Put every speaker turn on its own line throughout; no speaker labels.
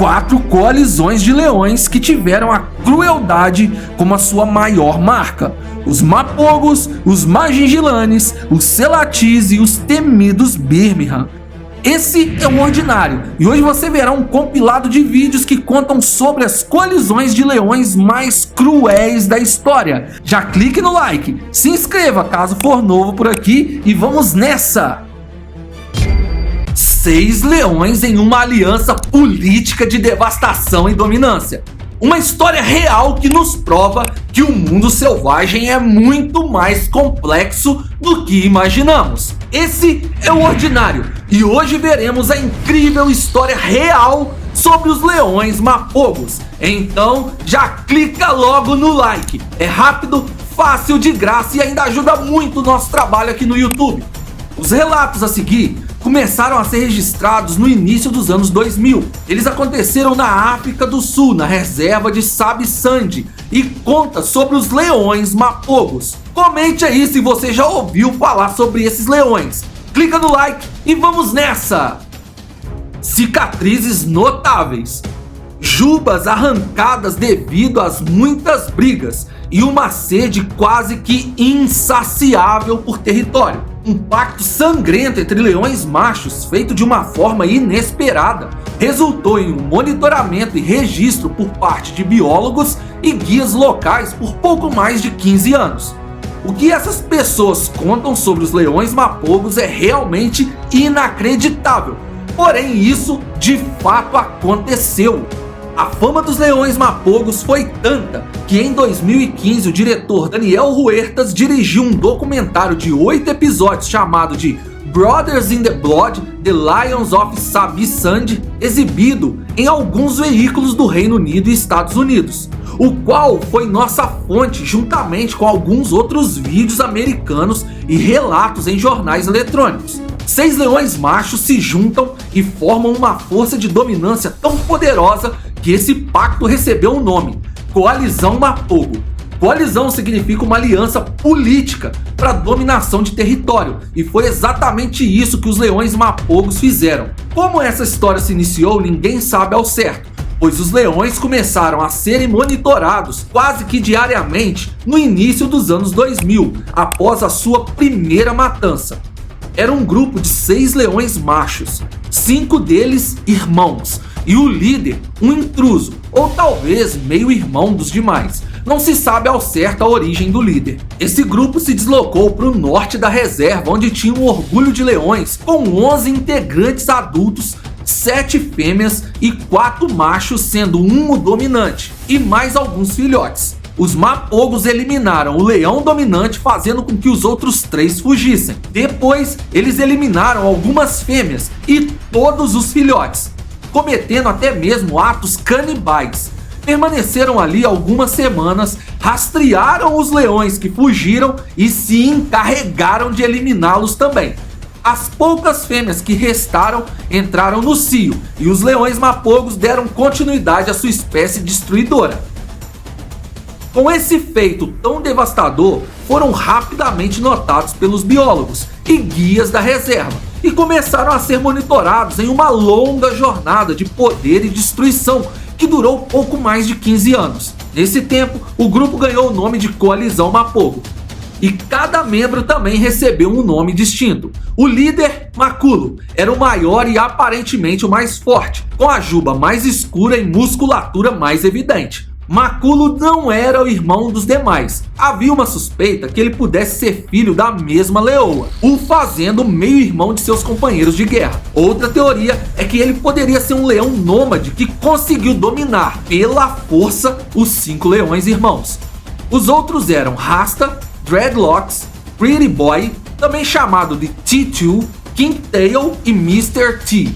4 coalizões de leões que tiveram a crueldade como a sua maior marca: os Mapogos, os Magingilanes, os Celatis e os temidos Birmingham. Esse é o Ordinário, e hoje você verá um compilado de vídeos que contam sobre as coalizões de leões mais cruéis da história. Já clique no like, se inscreva caso for novo por aqui e vamos nessa! 6 leões em uma aliança política de devastação e dominância. Uma história real que nos prova que o mundo selvagem é muito mais complexo do que imaginamos. Esse é o Ordinário e hoje veremos a incrível história real sobre os leões Mapogos. Então já clica logo no like, é rápido, fácil, de graça e ainda ajuda muito o nosso trabalho aqui no YouTube. Os relatos a seguir começaram a ser registrados no início dos anos 2000. Eles aconteceram na África do Sul, na reserva de Sabi Sand, e conta sobre os leões Mapogos. Comente aí se você já ouviu falar sobre esses leões. Clica no like e vamos nessa! Cicatrizes notáveis. Jubas arrancadas devido às muitas brigas e uma sede quase que insaciável por território. Um pacto sangrento entre leões machos, feito de uma forma inesperada, resultou em um monitoramento e registro por parte de biólogos e guias locais por pouco mais de 15 anos. O que essas pessoas contam sobre os leões Mapogos é realmente inacreditável, porém isso de fato aconteceu. A fama dos leões Mapogos foi tanta que em 2015 o diretor Daniel Huertas dirigiu um documentário de 8 episódios chamado de Brothers in the Blood: The Lions of Sabi Sand, exibido em alguns veículos do Reino Unido e Estados Unidos, o qual foi nossa fonte juntamente com alguns outros vídeos americanos e relatos em jornais eletrônicos. 6 leões machos se juntam e formam uma força de dominância tão poderosa que esse pacto recebeu o nome Coalizão Mapogo. Coalizão significa uma aliança política para dominação de território, e foi exatamente isso que os leões Mapogos fizeram. Como essa história se iniciou, ninguém sabe ao certo, pois os leões começaram a serem monitorados quase que diariamente no início dos anos 2000, após a sua primeira matança. Era um grupo de 6 leões machos, 5 deles irmãos, e o líder um intruso, ou talvez meio-irmão dos demais. Não se sabe ao certo a origem do líder. Esse grupo se deslocou para o norte da reserva, onde tinha um orgulho de leões com 11 integrantes adultos, 7 fêmeas e 4 machos, sendo um o dominante, e mais alguns filhotes. Os Mapogos eliminaram o leão dominante, fazendo com que os outros 3 fugissem. Depois, eles eliminaram algumas fêmeas e todos os filhotes, cometendo até mesmo atos canibais. Permaneceram ali algumas semanas, rastrearam os leões que fugiram e se encarregaram de eliminá-los também. As poucas fêmeas que restaram entraram no cio, e os leões Mapogos deram continuidade à sua espécie destruidora. Com esse feito tão devastador, foram rapidamente notados pelos biólogos e guias da reserva e começaram a ser monitorados em uma longa jornada de poder e destruição que durou pouco mais de 15 anos. Nesse tempo, o grupo ganhou o nome de Coalizão Mapogo, e cada membro também recebeu um nome distinto. O líder, Maculo, era o maior e aparentemente o mais forte, com a juba mais escura e musculatura mais evidente. Maculo não era o irmão dos demais. Havia uma suspeita que ele pudesse ser filho da mesma leoa, o fazendo meio-irmão de seus companheiros de guerra. Outra teoria é que ele poderia ser um leão nômade que conseguiu dominar pela força os 5 leões irmãos. Os outros eram Rasta, Dreadlocks, Pretty Boy, também chamado de T2, Kingtail e Mr. T.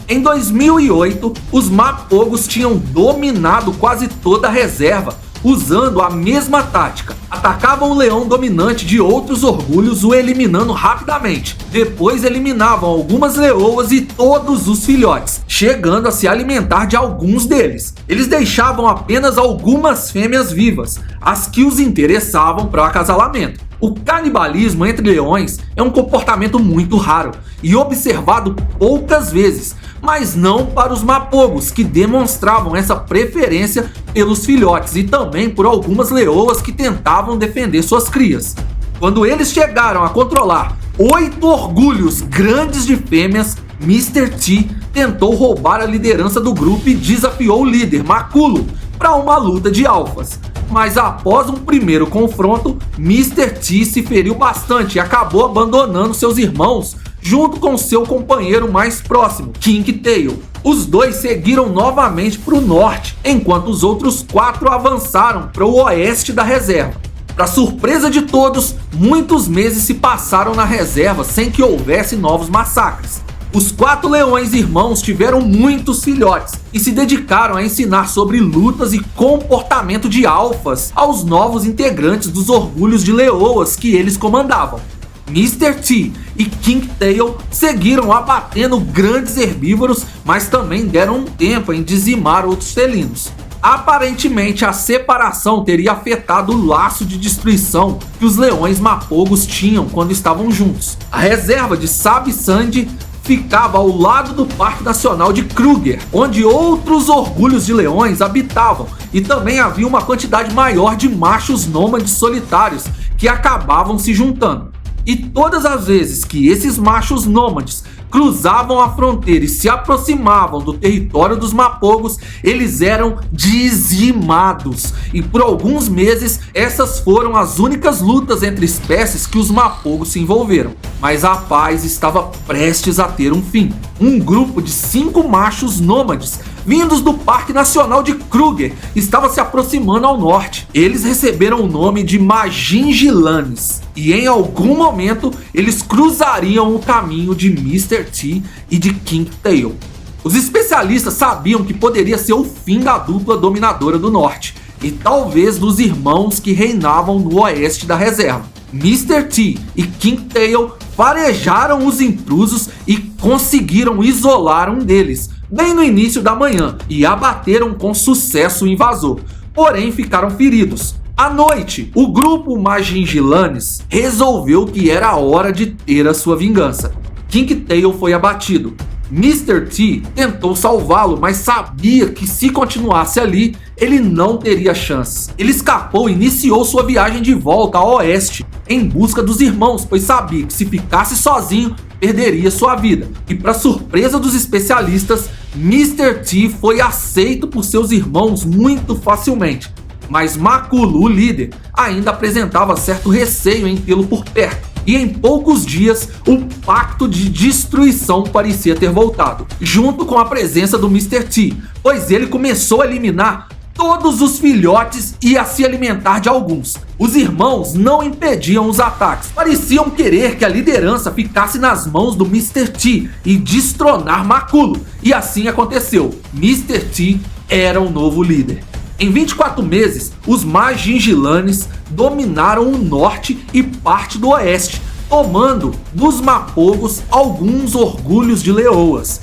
Em 2008, os Mapogos tinham dominado quase toda a reserva, usando a mesma tática. Atacavam o leão dominante de outros orgulhos, o eliminando rapidamente. Depois eliminavam algumas leoas e todos os filhotes, chegando a se alimentar de alguns deles. Eles deixavam apenas algumas fêmeas vivas, as que os interessavam para o acasalamento. O canibalismo entre leões é um comportamento muito raro e observado poucas vezes, mas não para os mapogos, que demonstravam essa preferência pelos filhotes e também por algumas leoas que tentavam defender suas crias. Quando eles chegaram a controlar 8 orgulhos grandes de fêmeas, Mr. T tentou roubar a liderança do grupo e desafiou o líder, Maculo, para uma luta de alfas. Mas após um primeiro confronto, Mr. T se feriu bastante e acabou abandonando seus irmãos junto com seu companheiro mais próximo, King Tail. Os dois seguiram novamente para o norte, enquanto os outros 4 avançaram para o oeste da reserva. Para surpresa de todos, muitos meses se passaram na reserva sem que houvesse novos massacres. Os 4 leões irmãos tiveram muitos filhotes e se dedicaram a ensinar sobre lutas e comportamento de alfas aos novos integrantes dos orgulhos de leoas que eles comandavam. Mr. T e King Tail seguiram abatendo grandes herbívoros, mas também deram um tempo em dizimar outros felinos. Aparentemente, a separação teria afetado o laço de destruição que os leões mapogos tinham quando estavam juntos. A reserva de Sabe Sand ficava ao lado do Parque Nacional de Kruger, onde outros orgulhos de leões habitavam, e também havia uma quantidade maior de machos nômades solitários que acabavam se juntando. E todas as vezes que esses machos nômades cruzavam a fronteira e se aproximavam do território dos mapogos, eles eram dizimados. E por alguns meses, essas foram as únicas lutas entre espécies que os mapogos se envolveram. Mas a paz estava prestes a ter um fim. Um grupo de 5 machos nômades, vindos do Parque Nacional de Kruger, estava se aproximando ao norte. Eles receberam o nome de Majingilanes, e em algum momento eles cruzariam o caminho de Mr. T e de King Tail. Os especialistas sabiam que poderia ser o fim da dupla dominadora do norte, e talvez dos irmãos que reinavam no oeste da reserva. Mr. T e King Tail farejaram os intrusos e conseguiram isolar um deles bem no início da manhã e abateram com sucesso o invasor, porém ficaram feridos. À noite, o grupo Majingilanes resolveu que era hora de ter a sua vingança. King Tail foi abatido. Mr. T tentou salvá-lo, mas sabia que se continuasse ali, ele não teria chances. Ele escapou e iniciou sua viagem de volta ao oeste em busca dos irmãos, pois sabia que se ficasse sozinho, perderia sua vida. E para surpresa dos especialistas, Mr. T foi aceito por seus irmãos muito facilmente. Mas Maculo, o líder, ainda apresentava certo receio em tê-lo por perto. E em poucos dias, o pacto de destruição parecia ter voltado, junto com a presença do Mr. T, pois ele começou a eliminar todos os filhotes e a se alimentar de alguns. Os irmãos não impediam os ataques, pareciam querer que a liderança ficasse nas mãos do Mr. T e destronar Maculo, e assim aconteceu. Mr. T era o novo líder. Em 24 meses, os Majingilanes dominaram o norte e parte do oeste, tomando dos mapogos alguns orgulhos de leoas.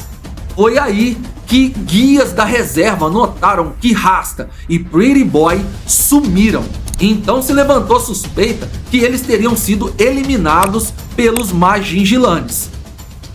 Foi aí que guias da reserva notaram que Rasta e Pretty Boy sumiram. Então se levantou suspeita que eles teriam sido eliminados pelos Majingilanes.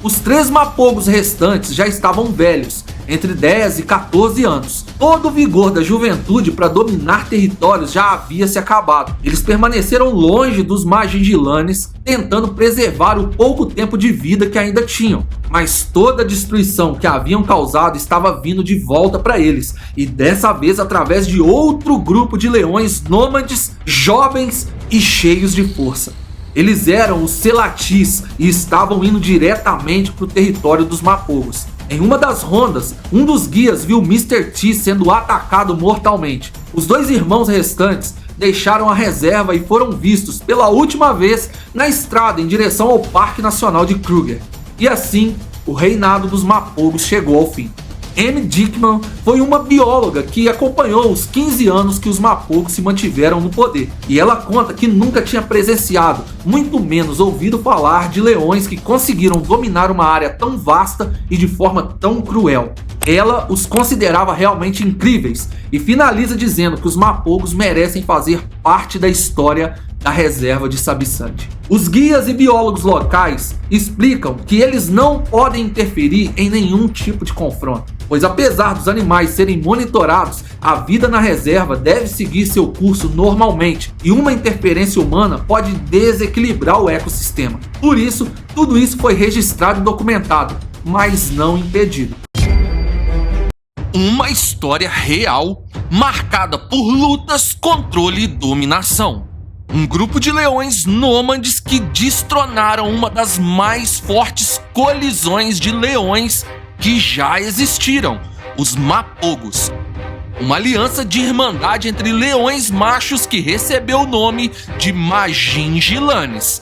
Os 3 mapogos restantes já estavam velhos, entre 10 e 14 anos. Todo o vigor da juventude para dominar territórios já havia se acabado. Eles permaneceram longe dos Majingilanes, tentando preservar o pouco tempo de vida que ainda tinham. Mas toda a destruição que haviam causado estava vindo de volta para eles, e dessa vez através de outro grupo de leões nômades, jovens e cheios de força. Eles eram os Selatis e estavam indo diretamente para o território dos mapogos. Em uma das rondas, um dos guias viu Mr. T sendo atacado mortalmente. Os 2 irmãos restantes deixaram a reserva e foram vistos pela última vez na estrada em direção ao Parque Nacional de Kruger. E assim, o reinado dos mapogos chegou ao fim. Anne Dickman foi uma bióloga que acompanhou os 15 anos que os mapogos se mantiveram no poder. E ela conta que nunca tinha presenciado, muito menos ouvido falar de leões que conseguiram dominar uma área tão vasta e de forma tão cruel. Ela os considerava realmente incríveis e finaliza dizendo que os mapogos merecem fazer parte da história da reserva de Sabisand. Os guias e biólogos locais explicam que eles não podem interferir em nenhum tipo de confronto, pois apesar dos animais serem monitorados, a vida na reserva deve seguir seu curso normalmente e uma interferência humana pode desequilibrar o ecossistema. Por isso, tudo isso foi registrado e documentado, mas não impedido.
Uma história real, marcada por lutas, controle e dominação. Um grupo de leões nômades que destronaram uma das mais fortes colisões de leões que já existiram, os Mapogos. Uma aliança de irmandade entre leões machos que recebeu o nome de Majin-Gilanes.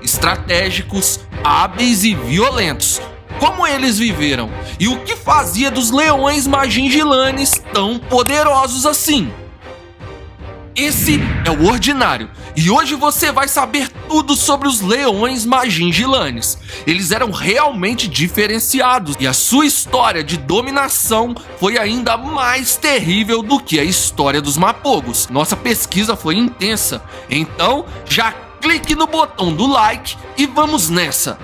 Estratégicos, hábeis e violentos. Como eles viveram e o que fazia dos leões Majin-Gilanes tão poderosos assim? Esse é o Ordinário e hoje você vai saber tudo sobre os leões Majin-Gilanes. Eles eram realmente diferenciados e a sua história de dominação foi ainda mais terrível do que a história dos Mapogos. Nossa pesquisa foi intensa, então já clique no botão do like e vamos nessa!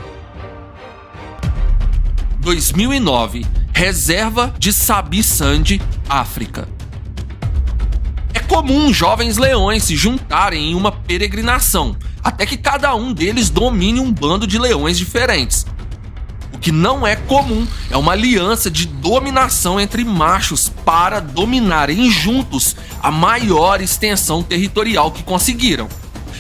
2009, Reserva de Sabisand, África. É comum jovens leões se juntarem em uma peregrinação, até que cada um deles domine um bando de leões diferentes. O que não é comum é uma aliança de dominação entre machos para dominarem juntos a maior extensão territorial que conseguiram.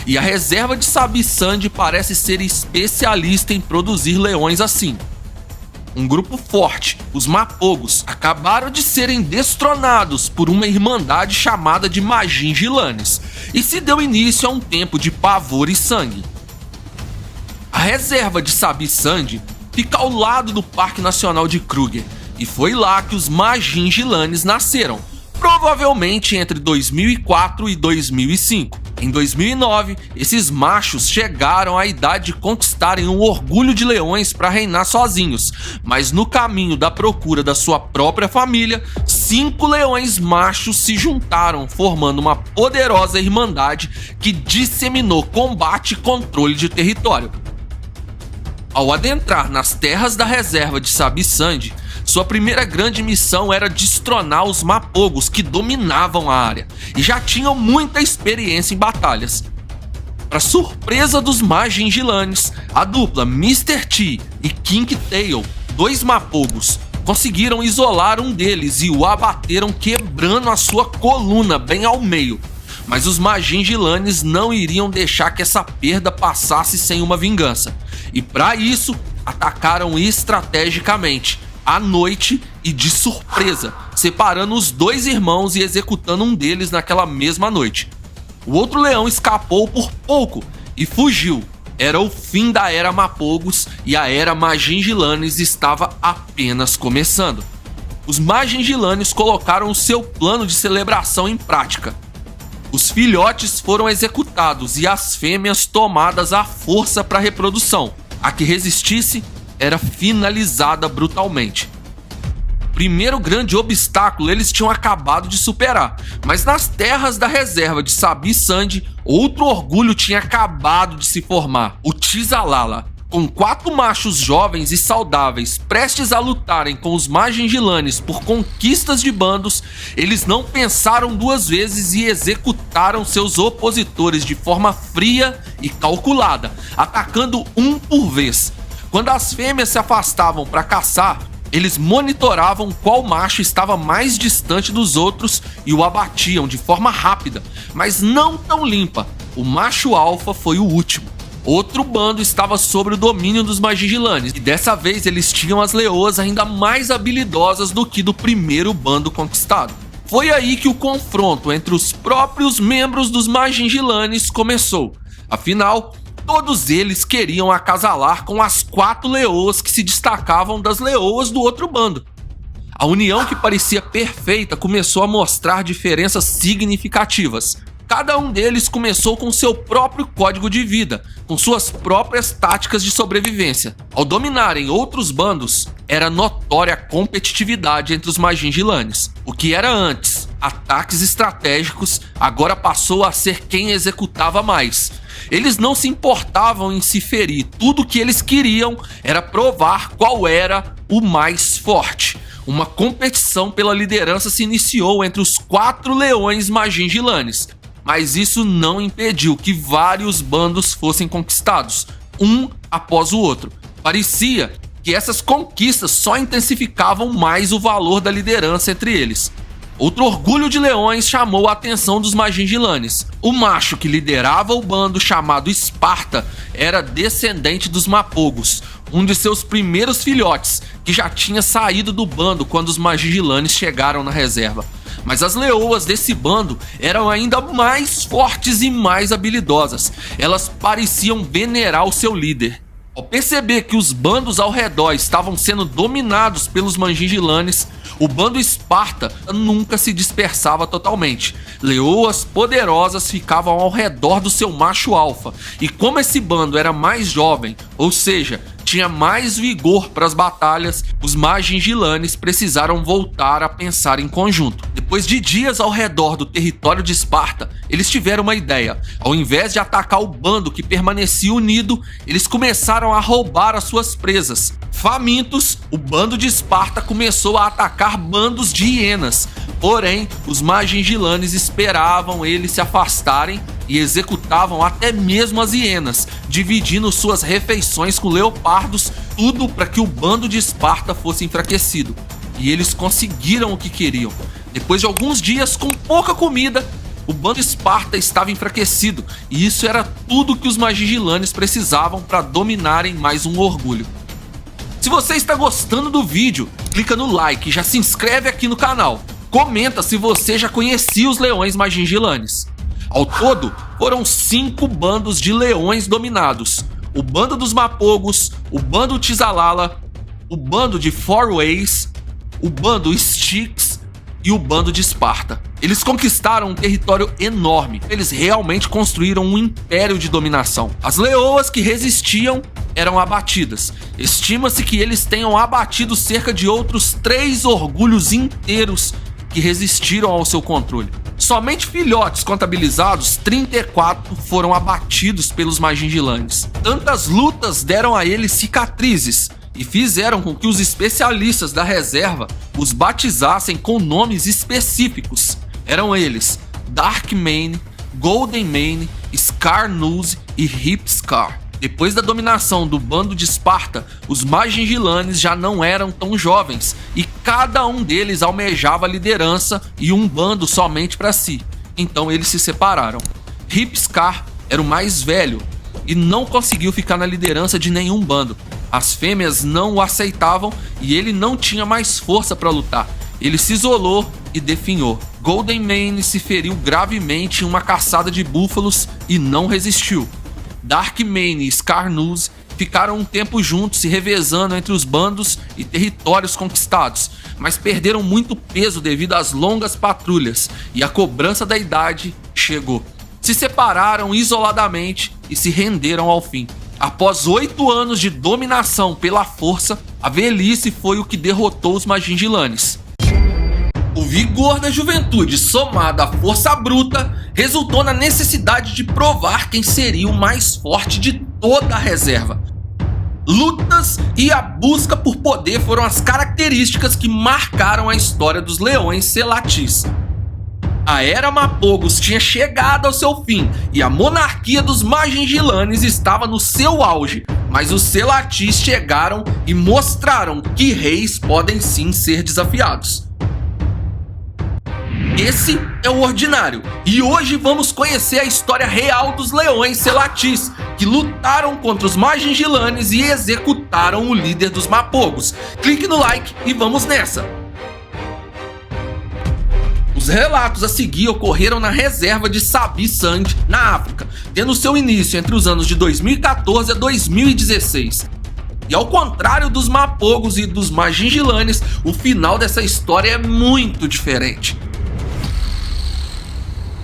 E a Reserva de Sabisand parece ser especialista em produzir leões assim. Um grupo forte, os Mapogos, acabaram de serem destronados por uma irmandade chamada de Majin-Gilanes e se deu início a um tempo de pavor e sangue. A reserva de Sabisand fica ao lado do Parque Nacional de Kruger e foi lá que os Majin-Gilanes nasceram, provavelmente entre 2004 e 2005. Em 2009, esses machos chegaram à idade de conquistarem um orgulho de leões para reinar sozinhos, mas no caminho da procura da sua própria família, 5 leões machos se juntaram, formando uma poderosa irmandade que disseminou combate e controle de território. Ao adentrar nas terras da reserva de Sabisand, sua primeira grande missão era destronar os Mapogos que dominavam a área e já tinham muita experiência em batalhas. Para surpresa dos Majin-Gilanes, a dupla Mr. T e King Tail, 2 Mapogos, conseguiram isolar um deles e o abateram, quebrando a sua coluna bem ao meio. Mas os Majin-Gilanes não iriam deixar que essa perda passasse sem uma vingança. E para isso, atacaram estrategicamente, à noite e de surpresa, separando os 2 irmãos e executando um deles naquela mesma noite. O outro leão escapou por pouco e fugiu. Era o fim da Era Mapogos e a Era Majin-Gilanes estava apenas começando. Os Majin-Gilanes colocaram o seu plano de celebração em prática. Os filhotes foram executados e as fêmeas tomadas à força para reprodução. A que resistisse era finalizada brutalmente. Primeiro grande obstáculo eles tinham acabado de superar, mas nas terras da reserva de Sabisand, outro orgulho tinha acabado de se formar, o Tizalala. Com 4 machos jovens e saudáveis prestes a lutarem com os Majin-Gilanes por conquistas de bandos, eles não pensaram 2 vezes e executaram seus opositores de forma fria e calculada, atacando um por vez. Quando as fêmeas se afastavam para caçar, eles monitoravam qual macho estava mais distante dos outros e o abatiam de forma rápida, mas não tão limpa. O macho alfa foi o último. Outro bando estava sob o domínio dos Majin-Gilanes e dessa vez eles tinham as leoas ainda mais habilidosas do que do primeiro bando conquistado. Foi aí que o confronto entre os próprios membros dos Majin-Gilanes começou. Afinal, todos eles queriam acasalar com as 4 leoas que se destacavam das leoas do outro bando. A união que parecia perfeita começou a mostrar diferenças significativas. Cada um deles começou com seu próprio código de vida, com suas próprias táticas de sobrevivência. Ao dominarem outros bandos, era notória a competitividade entre os Majin-Gilanes. O que era antes ataques estratégicos, agora passou a ser quem executava mais. Eles não se importavam em se ferir, tudo que eles queriam era provar qual era o mais forte. Uma competição pela liderança se iniciou entre os 4 leões Majin-Gilanes, mas isso não impediu que vários bandos fossem conquistados, um após o outro. Parecia que essas conquistas só intensificavam mais o valor da liderança entre eles. Outro orgulho de leões chamou a atenção dos Majin-Gilanes. O macho que liderava o bando, chamado Esparta, era descendente dos Mapogos, um de seus primeiros filhotes, que já tinha saído do bando quando os Majin-Gilanes chegaram na reserva. Mas as leoas desse bando eram ainda mais fortes e mais habilidosas. Elas pareciam venerar o seu líder. Ao perceber que os bandos ao redor estavam sendo dominados pelos Majin-Gilanes, o bando Esparta nunca se dispersava totalmente. Leoas poderosas ficavam ao redor do seu macho alfa, e como esse bando era mais jovem, ou seja, tinha mais vigor para as batalhas, os Majin-Gilanes precisaram voltar a pensar em conjunto. Depois de dias ao redor do território de Esparta, eles tiveram uma ideia. Ao invés de atacar o bando que permanecia unido, eles começaram a roubar as suas presas. Famintos, o bando de Esparta começou a atacar bandos de hienas. Porém, os Majin-Gilanes esperavam eles se afastarem e executavam até mesmo as hienas, dividindo suas refeições com leopardos, tudo para que o bando de Esparta fosse enfraquecido. E eles conseguiram o que queriam. Depois de alguns dias com pouca comida, o bando de Esparta estava enfraquecido, e isso era tudo que os Majin-Gilanes precisavam para dominarem mais um orgulho. Se você está gostando do vídeo, clica no like e já se inscreve aqui no canal. Comenta se você já conhecia os leões Majin-Gilanes. Ao todo, foram 5 bandos de leões dominados: o bando dos Mapogos, o bando Tizalala, o bando de Four Ways, o bando Styx e o bando de Esparta. Eles conquistaram um território enorme. Eles realmente construíram um império de dominação. As leoas que resistiam eram abatidas. Estima-se que eles tenham abatido cerca de outros 3 orgulhos inteiros que resistiram ao seu controle. Somente filhotes contabilizados, 34, foram abatidos pelos Majin-Gilanes. Tantas lutas deram a eles cicatrizes e fizeram com que os especialistas da reserva os batizassem com nomes específicos. Eram eles Dark Mane, Golden Mane, Scar Nose e Hip Scar. Depois da dominação do bando de Esparta, os Majin-Gilanes já não eram tão jovens e cada um deles almejava a liderança e um bando somente para si. Então eles se separaram. Hip Scar era o mais velho e não conseguiu ficar na liderança de nenhum bando. As fêmeas não o aceitavam e ele não tinha mais força para lutar. Ele se isolou e definhou. Golden Mane se feriu gravemente em uma caçada de búfalos e não resistiu. Dark Mane e Scar Nose ficaram um tempo juntos se revezando entre os bandos e territórios conquistados, mas perderam muito peso devido às longas patrulhas e a cobrança da idade chegou. Se separaram isoladamente e se renderam ao fim. Após 8 anos de dominação pela força, a velhice foi o que derrotou os Majin-Gilanes. O vigor da juventude somado à força bruta resultou na necessidade de provar quem seria o mais forte de toda a reserva. Lutas e a busca por poder foram as características que marcaram a história dos leões Selatis. A Era Mapogos tinha chegado ao seu fim e a monarquia dos Majin-Gilanes estava no seu auge, mas os Selatis chegaram e mostraram que reis podem sim ser desafiados. Esse é o Ordinário, e hoje vamos conhecer a história real dos leões Selatis, que lutaram contra os Majin-Gilanes e executaram o líder dos Mapogos. Clique no like e vamos nessa! Os relatos a seguir ocorreram na reserva de Sabi Sand, na África, tendo seu início entre os anos de 2014 a 2016. E ao contrário dos Mapogos e dos Majin-Gilanes, o final dessa história é muito diferente.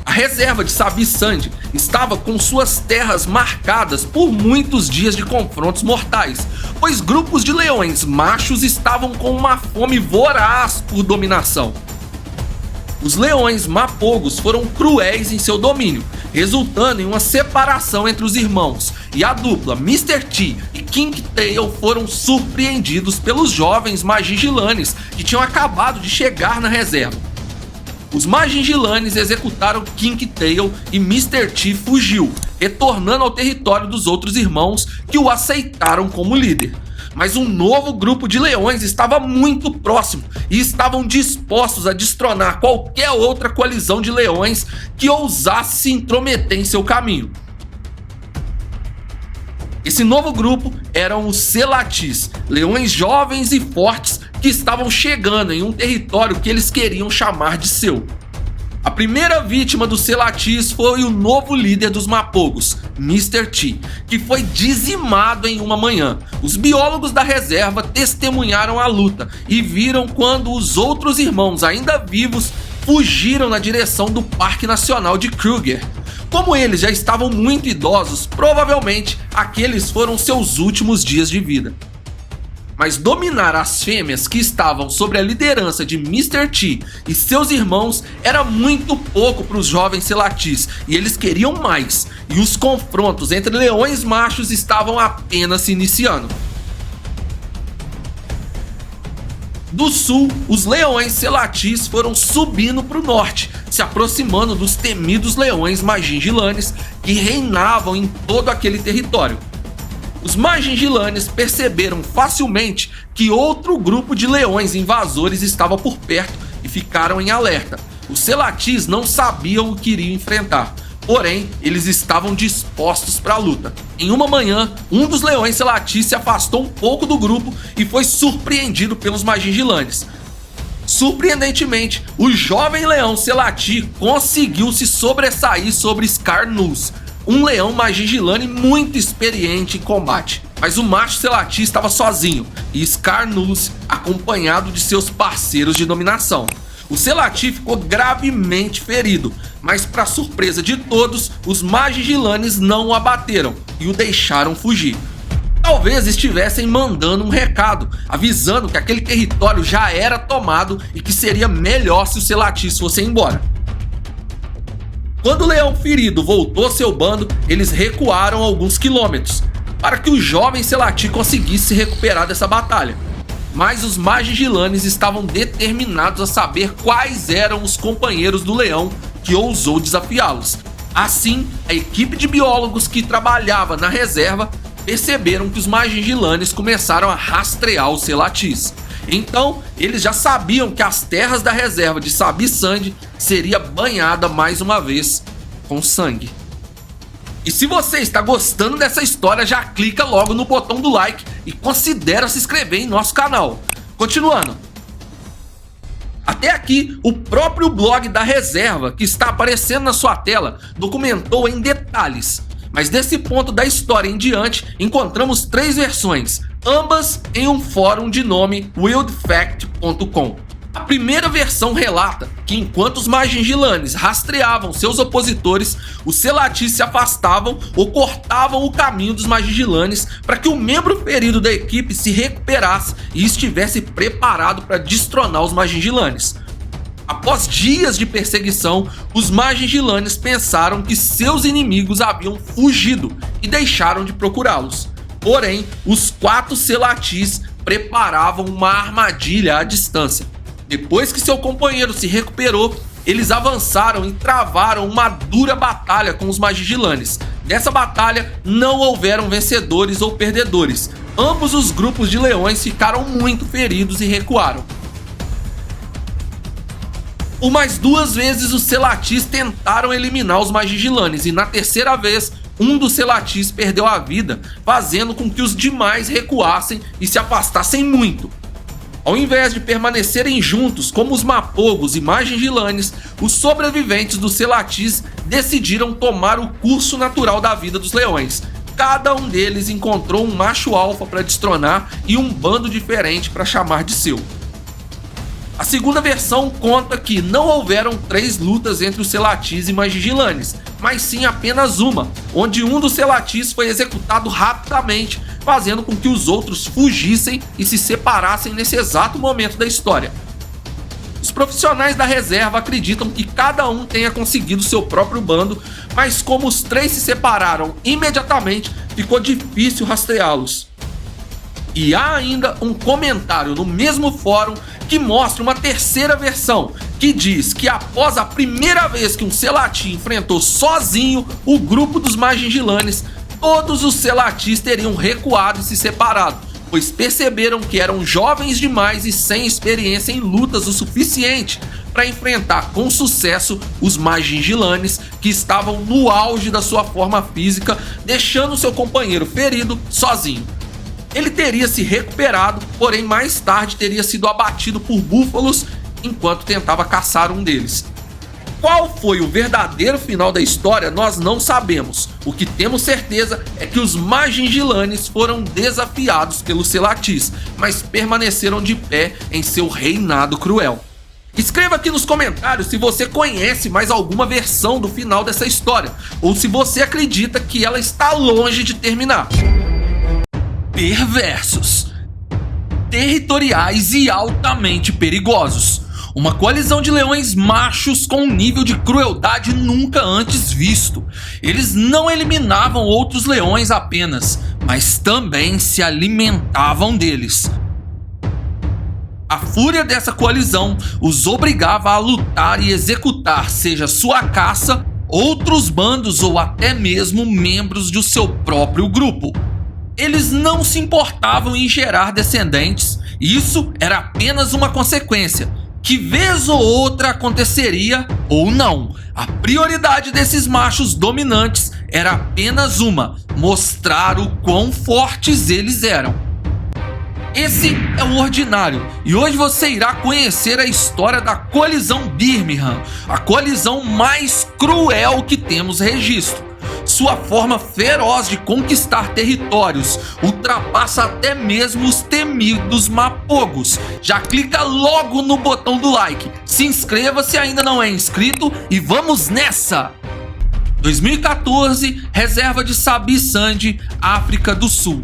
A reserva de Sabi Sand estava com suas terras marcadas por muitos dias de confrontos mortais, pois grupos de leões machos estavam com uma fome voraz por dominação. Os leões mapogos foram cruéis em seu domínio, resultando em uma separação entre os irmãos, e a dupla Mr. T e King Tail foram surpreendidos pelos jovens Magigilanes que tinham acabado de chegar na reserva. Os Magigilanes executaram King Tail e Mr. T fugiu, retornando ao território dos outros irmãos que o aceitaram como líder. Mas um novo grupo de leões estava muito próximo e estavam dispostos a destronar qualquer outra coalizão de leões que ousasse se intrometer em seu caminho. Esse novo grupo eram os Selatis, leões jovens e fortes que estavam chegando em um território que eles queriam chamar de seu. A primeira vítima dos Selatis foi o novo líder dos Mapogos, Mr. T, que foi dizimado em uma manhã. Os biólogos da reserva testemunharam a luta e viram quando os outros irmãos, ainda vivos, fugiram na direção do Parque Nacional de Kruger. Como eles já estavam muito idosos, provavelmente aqueles foram seus últimos dias de vida. Mas dominar as fêmeas que estavam sob a liderança de Mr. T e seus irmãos era muito pouco para os jovens Selatis, e eles queriam mais, e os confrontos entre leões machos estavam apenas se iniciando. Do sul, os leões Selatis foram subindo para o norte, se aproximando dos temidos leões Magigilanes que reinavam em todo aquele território. Os Magigilanes perceberam facilmente que outro grupo de leões invasores estava por perto e ficaram em alerta. Os Selatis não sabiam o que iriam enfrentar, porém eles estavam dispostos para a luta. Em uma manhã, um dos leões Selatis se afastou um pouco do grupo e foi surpreendido pelos Magigilanes. Surpreendentemente, o jovem leão Selati conseguiu se sobressair sobre Scar-Nus, um leão Magigilane muito experiente em combate. Mas o macho Selati estava sozinho e Scar-Nus acompanhado de seus parceiros de dominação. O Selati ficou gravemente ferido, mas para surpresa de todos, os Magigilanes não o abateram e o deixaram fugir. Talvez estivessem mandando um recado, avisando que aquele território já era tomado e que seria melhor se os Selatis fossem embora. Quando o leão ferido voltou ao seu bando, eles recuaram alguns quilômetros, para que o jovem Selati conseguisse se recuperar dessa batalha. Mas os Magigilanes estavam determinados a saber quais eram os companheiros do leão que ousou desafiá-los. Assim, a equipe de biólogos que trabalhava na reserva perceberam que os Magigilanes começaram a rastrear os Selatis. Então, eles já sabiam que as terras da reserva de Sabi Sand seria banhada mais uma vez com sangue. E se você está gostando dessa história, já clica logo no botão do like e considera se inscrever em nosso canal. Continuando. Até aqui, o próprio blog da reserva, que está aparecendo na sua tela, documentou em detalhes. Mas desse ponto da história em diante, encontramos 3 versões, ambas em um fórum de nome wildfact.com. A primeira versão relata que enquanto os Magigilanes rastreavam seus opositores, os Selatis se afastavam ou cortavam o caminho dos Magigilanes para que o membro ferido da equipe se recuperasse e estivesse preparado para destronar os Magigilanes. Após dias de perseguição, os Magigilanes pensaram que seus inimigos haviam fugido e deixaram de procurá-los. Porém, os 4 Selatis preparavam uma armadilha à distância. Depois que seu companheiro se recuperou, eles avançaram e travaram uma dura batalha com os Magigilanes. Nessa batalha, não houveram vencedores ou perdedores. Ambos os grupos de leões ficaram muito feridos e recuaram. Por mais 2 vezes, os Selatis tentaram eliminar os Magigilanes e na terceira vez, um dos Selatis perdeu a vida, fazendo com que os demais recuassem e se afastassem muito. Ao invés de permanecerem juntos como os Mapogos e Magigilanes, os sobreviventes dos Selatis decidiram tomar o curso natural da vida dos leões. Cada um deles encontrou um macho alfa para destronar e um bando diferente para chamar de seu. A segunda versão conta que não houveram 3 lutas entre os Selatis e Magigilanes, mas sim apenas uma, onde um dos Selatis foi executado rapidamente, fazendo com que os outros fugissem e se separassem nesse exato momento da história. Os profissionais da reserva acreditam que cada um tenha conseguido seu próprio bando, mas como os 3 se separaram imediatamente, ficou difícil rastreá-los. E há ainda um comentário no mesmo fórum que mostra uma terceira versão, que diz que após a primeira vez que um Selati enfrentou sozinho o grupo dos Magingilanes, todos os Selatis teriam recuado e se separado, pois perceberam que eram jovens demais e sem experiência em lutas o suficiente para enfrentar com sucesso os Magingilanes, que estavam no auge da sua forma física, deixando seu companheiro ferido sozinho. Ele teria se recuperado, porém mais tarde teria sido abatido por búfalos enquanto tentava caçar um deles. Qual foi o verdadeiro final da história, nós não sabemos. O que temos certeza é que os Magingilanes foram desafiados pelos Selatis, mas permaneceram de pé em seu reinado cruel. Escreva aqui nos comentários se você conhece mais alguma versão do final dessa história, ou se você acredita que ela está longe de terminar. Perversos, territoriais e altamente perigosos. Uma coalizão de leões machos com um nível de crueldade nunca antes visto. Eles não eliminavam outros leões apenas, mas também se alimentavam deles. A fúria dessa coalizão os obrigava a lutar e executar, seja sua caça, outros bandos ou até mesmo membros do seu próprio grupo. Eles não se importavam em gerar descendentes, isso era apenas uma consequência, que vez ou outra aconteceria ou não. A prioridade desses machos dominantes era apenas uma: mostrar o quão fortes eles eram. Esse é o Ordinário, e hoje você irá conhecer a história da coalizão Birmingham, a coalizão mais cruel que temos registro. Sua forma feroz de conquistar territórios ultrapassa até mesmo os temidos Mapogos. Já clica logo no botão do like, se inscreva se ainda não é inscrito e vamos nessa! 2014, Reserva de Sabi Sand, África do Sul.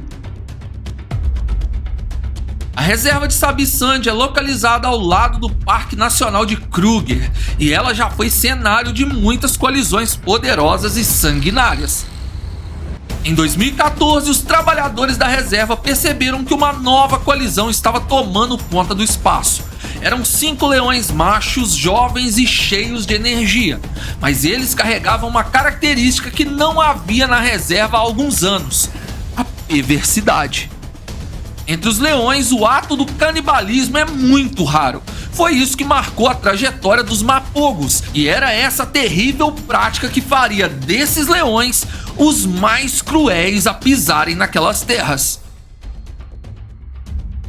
A reserva de Sabi Sand é localizada ao lado do Parque Nacional de Kruger e ela já foi cenário de muitas colisões poderosas e sanguinárias. Em 2014, os trabalhadores da reserva perceberam que uma nova colisão estava tomando conta do espaço. Eram 5 leões machos, jovens e cheios de energia, mas eles carregavam uma característica que não havia na reserva há alguns anos: a perversidade. Entre os leões, o ato do canibalismo é muito raro. Foi isso que marcou a trajetória dos Mapogos, e era essa terrível prática que faria desses leões os mais cruéis a pisarem naquelas terras.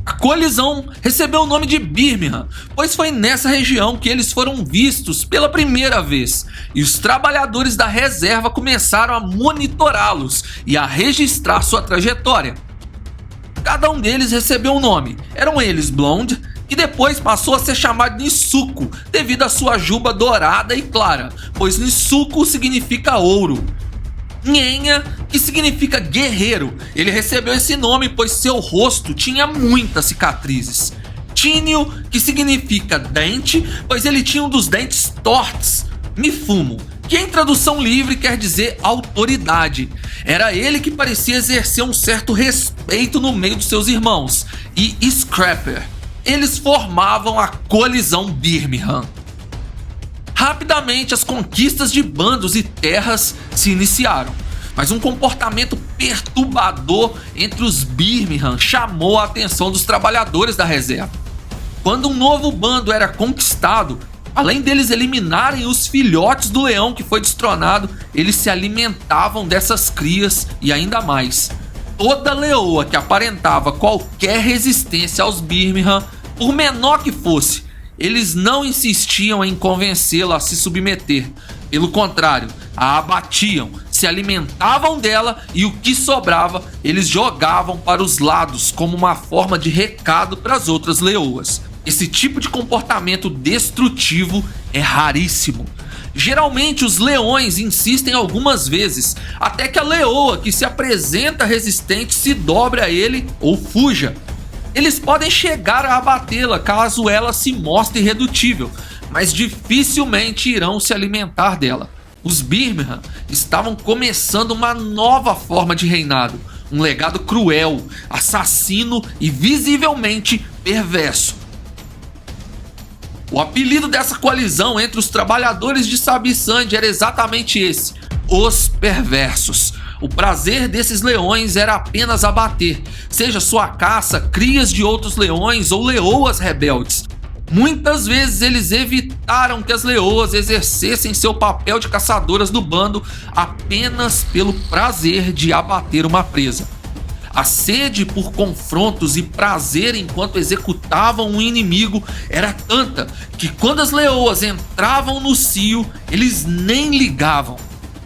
A colisão recebeu o nome de Birmingham, pois foi nessa região que eles foram vistos pela primeira vez, e os trabalhadores da reserva começaram a monitorá-los e a registrar sua trajetória. Cada um deles recebeu um nome. Eram eles Blonde, que depois passou a ser chamado Nisuko, devido à sua juba dourada e clara, pois Nisuko significa ouro. Nhenha, que significa guerreiro. Ele recebeu esse nome pois seu rosto tinha muitas cicatrizes. Tínio, que significa dente, pois ele tinha um dos dentes tortos. Mifumo, que em tradução livre quer dizer autoridade. Era ele que parecia exercer um certo respeito no meio dos seus irmãos. E Scrapper. Eles formavam a coalizão Birmingham. Rapidamente as conquistas de bandos e terras se iniciaram, mas um comportamento perturbador entre os Birmingham chamou a atenção dos trabalhadores da reserva. Quando um novo bando era conquistado, além deles eliminarem os filhotes do leão que foi destronado, eles se alimentavam dessas crias e ainda mais. Toda leoa que aparentava qualquer resistência aos Birmingham, por menor que fosse, eles não insistiam em convencê-la a se submeter. Pelo contrário, a abatiam, se alimentavam dela e o que sobrava eles jogavam para os lados como uma forma de recado para as outras leoas. Esse tipo de comportamento destrutivo é raríssimo. Geralmente os leões insistem algumas vezes, até que a leoa que se apresenta resistente se dobre a ele ou fuja. Eles podem chegar a abatê-la caso ela se mostre irredutível, mas dificilmente irão se alimentar dela. Os Birmingham estavam começando uma nova forma de reinado, um legado cruel, assassino e visivelmente perverso. O apelido dessa coalizão entre os trabalhadores de Sabi Sand era exatamente esse: os perversos. O prazer desses leões era apenas abater, seja sua caça, crias de outros leões ou leoas rebeldes. Muitas vezes eles evitaram que as leoas exercessem seu papel de caçadoras do bando apenas pelo prazer de abater uma presa. A sede por confrontos e prazer enquanto executavam um inimigo era tanta que quando as leoas entravam no cio, eles nem ligavam.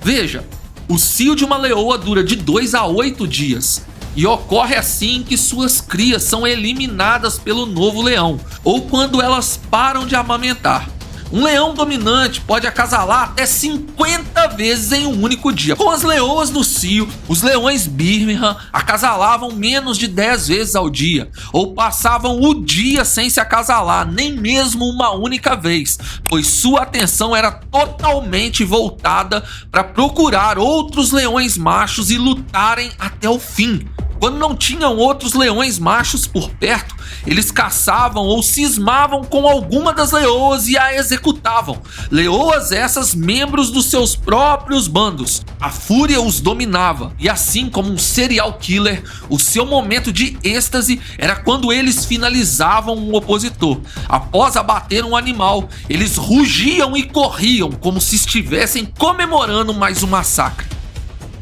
Veja, o cio de uma leoa dura de 2 a 8 dias e ocorre assim que suas crias são eliminadas pelo novo leão ou quando elas param de amamentar. Um leão dominante pode acasalar até 50 vezes em um único dia. Com as leoas no cio, os leões Birmingham acasalavam menos de 10 vezes ao dia, ou passavam o dia sem se acasalar, nem mesmo uma única vez, pois sua atenção era totalmente voltada para procurar outros leões machos e lutarem até o fim. Quando não tinham outros leões machos por perto, eles caçavam ou cismavam com alguma das leoas e a executavam. Leoas essas membros dos seus próprios bandos. A fúria os dominava e assim como um serial killer, o seu momento de êxtase era quando eles finalizavam um opositor. Após abater um animal, eles rugiam e corriam como se estivessem comemorando mais um massacre.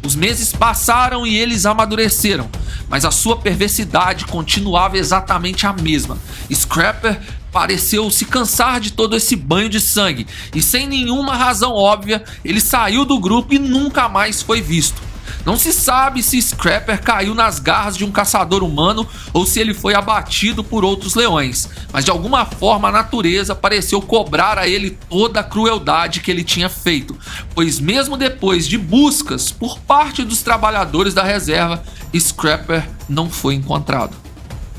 Os meses passaram e eles amadureceram, mas a sua perversidade continuava exatamente a mesma. Scrapper pareceu se cansar de todo esse banho de sangue e, sem nenhuma razão óbvia, ele saiu do grupo e nunca mais foi visto. Não se sabe se Scrapper caiu nas garras de um caçador humano ou se ele foi abatido por outros leões, mas de alguma forma a natureza pareceu cobrar a ele toda a crueldade que ele tinha feito, pois mesmo depois de buscas por parte dos trabalhadores da reserva, Scrapper não foi encontrado.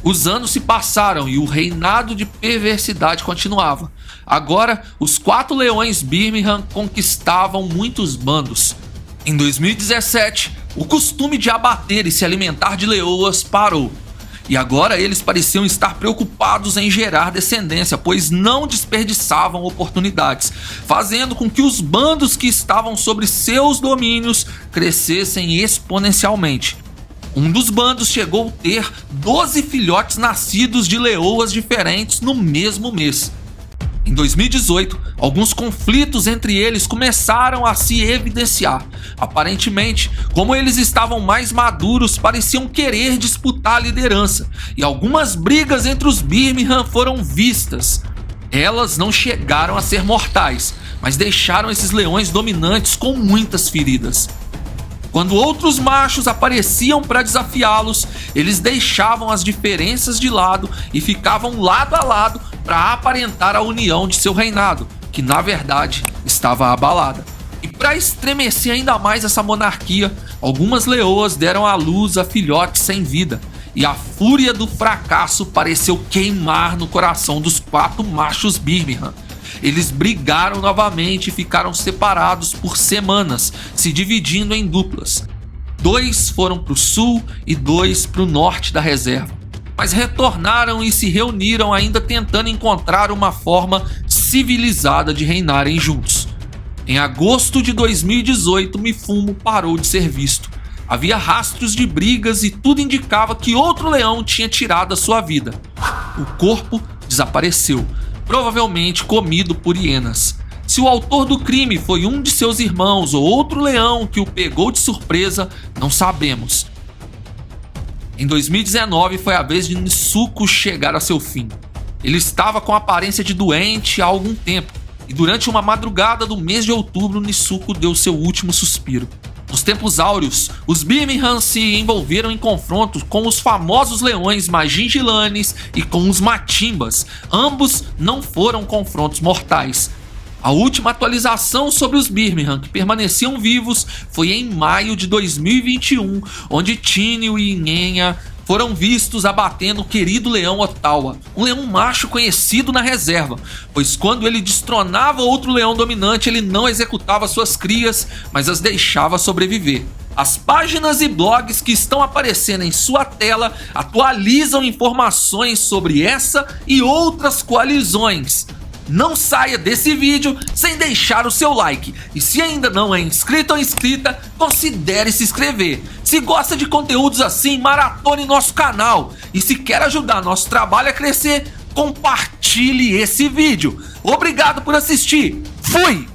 Os anos se passaram e o reinado de perversidade continuava. Agora, os 4 leões Birmingham conquistavam muitos bandos. Em 2017, o costume de abater e se alimentar de leoas parou. E agora eles pareciam estar preocupados em gerar descendência, pois não desperdiçavam oportunidades, fazendo com que os bandos que estavam sobre seus domínios crescessem exponencialmente. Um dos bandos chegou a ter 12 filhotes nascidos de leoas diferentes no mesmo mês. Em 2018, alguns conflitos entre eles começaram a se evidenciar. Aparentemente, como eles estavam mais maduros, pareciam querer disputar a liderança, e algumas brigas entre os Birmingham foram vistas. Elas não chegaram a ser mortais, mas deixaram esses leões dominantes com muitas feridas. Quando outros machos apareciam para desafiá-los, eles deixavam as diferenças de lado e ficavam lado a lado para aparentar a união de seu reinado, que na verdade estava abalada. E para estremecer ainda mais essa monarquia, algumas leoas deram à luz a filhotes sem vida, e a fúria do fracasso pareceu queimar no coração dos 4 machos Birmingham. Eles brigaram novamente e ficaram separados por semanas, se dividindo em duplas. 2 foram para o sul e 2 para o norte da reserva. Mas retornaram e se reuniram ainda tentando encontrar uma forma civilizada de reinarem juntos. Em agosto de 2018, Mifumo parou de ser visto. Havia rastros de brigas e tudo indicava que outro leão tinha tirado a sua vida. O corpo desapareceu, provavelmente comido por hienas. Se o autor do crime foi um de seus irmãos ou outro leão que o pegou de surpresa, não sabemos. Em 2019 foi a vez de Nisuko chegar a seu fim. Ele estava com aparência de doente há algum tempo, e durante uma madrugada do mês de outubro, Nisuko deu seu último suspiro. Nos tempos áureos, os Birmingham se envolveram em confrontos com os famosos leões Majingilanes e com os Matimbas. Ambos não foram confrontos mortais. A última atualização sobre os Birmingham que permaneciam vivos foi em maio de 2021, onde Tinio e Nhenha foram vistos abatendo o querido leão Ottawa, um leão macho conhecido na reserva, pois quando ele destronava outro leão dominante, ele não executava suas crias, mas as deixava sobreviver. As páginas e blogs que estão aparecendo em sua tela atualizam informações sobre essa e outras coalizões. Não saia desse vídeo sem deixar o seu like. E se ainda não é inscrito ou inscrita, considere se inscrever. Se gosta de conteúdos assim, maratone nosso canal. E se quer ajudar nosso trabalho a crescer, compartilhe esse vídeo. Obrigado por assistir. Fui!